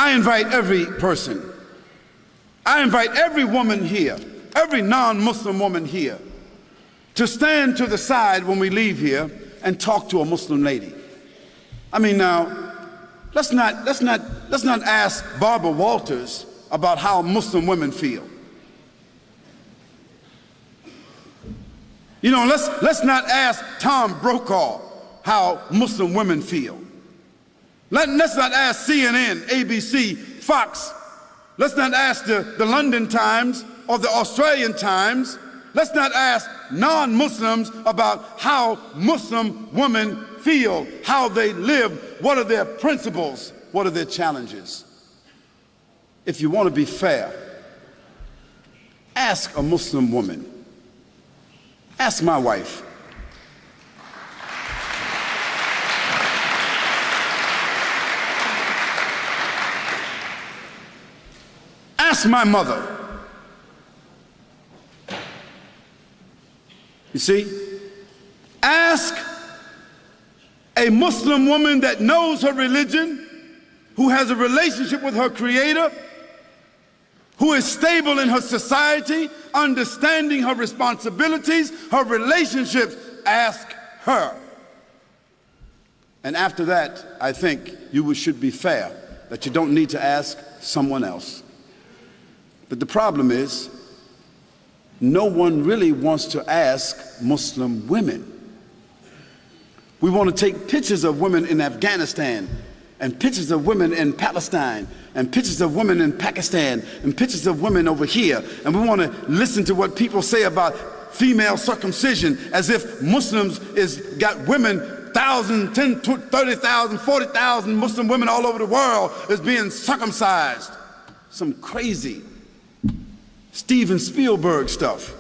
I invite every person, I invite every woman here, every non-Muslim woman here, to stand to the side when we leave here and talk to a Muslim lady. I mean, now, let's not ask Barbara Walters about how Muslim women feel. You know, let's not ask Tom Brokaw how Muslim women feel. Let's not ask CNN, ABC, Fox. Let's not ask the London Times or the Australian Times. Let's not ask non-Muslims about how Muslim women feel, how they live, what are their principles, what are their challenges. If you want to be fair, ask a Muslim woman. Ask my wife. Ask my mother. You see? Ask a Muslim woman that knows her religion, who has a relationship with her Creator, who is stable in her society, understanding her responsibilities, her relationships. Ask her. And after that, I think you should be fair, that you don't need to ask someone else. But the problem is, no one really wants to ask Muslim women. We want to take pictures of women in Afghanistan, and pictures of women in Palestine, and pictures of women in Pakistan, and pictures of women over here. And we want to listen to what people say about female circumcision, as if Muslims got women, 1,000, 10, 30,000, 40,000 Muslim women all over the world is being circumcised. Some crazy Steven Spielberg stuff.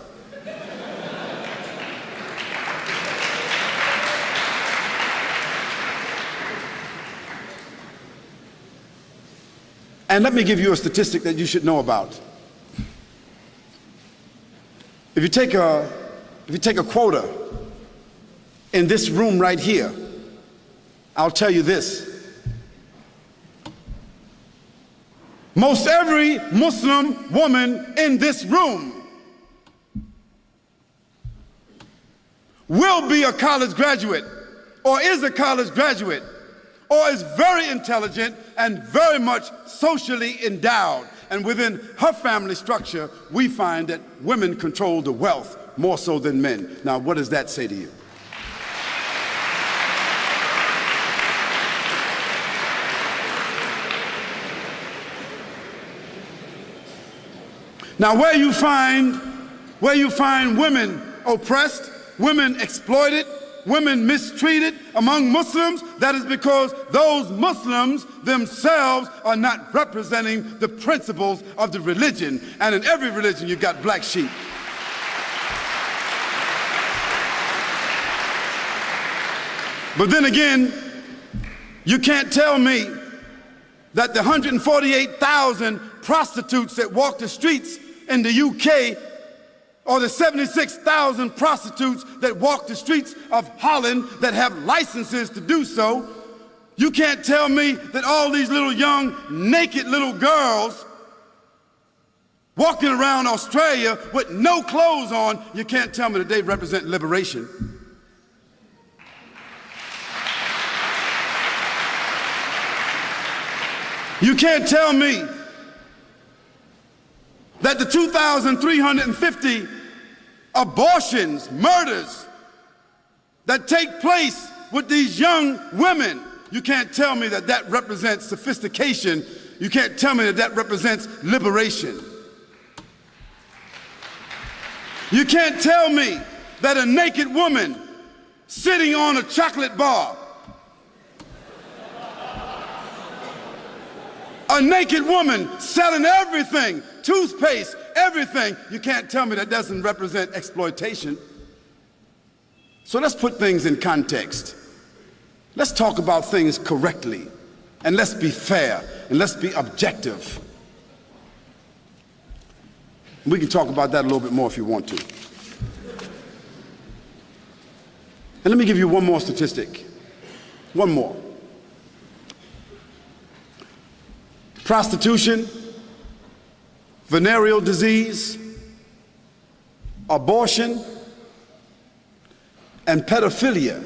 And let me give you a statistic that you should know about. If you take a quota in this room right here, I'll tell you this. Most every Muslim woman in this room will be a college graduate, or is a college graduate, or is very intelligent and very much socially endowed. And within her family structure, we find that women control the wealth more so than men. Now, what does that say to you? Now, where you find women oppressed, women exploited, women mistreated among Muslims, that is because those Muslims themselves are not representing the principles of the religion. And in every religion, you've got black sheep. But then again, you can't tell me that the 148,000 prostitutes that walk the streets in the UK, or the 76,000 prostitutes that walk the streets of Holland that have licenses to do so, you can't tell me that all these little young, naked little girls walking around Australia with no clothes on, you can't tell me that they represent liberation. You can't tell me that the 2,350 abortions, murders that take place with these young women, you can't tell me that that represents sophistication. You can't tell me that that represents liberation. You can't tell me that a naked woman sitting on a chocolate bar, a naked woman selling everything, toothpaste, everything, you can't tell me that doesn't represent exploitation. So let's put things in context. Let's talk about things correctly, and let's be fair, and let's be objective. We can talk about that a little bit more if you want to. And let me give you one more statistic. One more. prostitution, venereal disease, abortion, and pedophilia.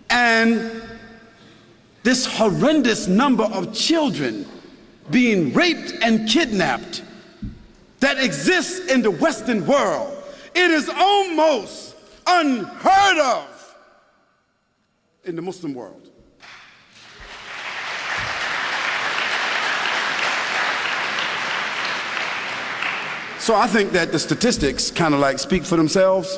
And this horrendous number of children being raped and kidnapped that exists in the Western world. It is almost unheard of in the Muslim world. So I think that the statistics kind of like speak for themselves.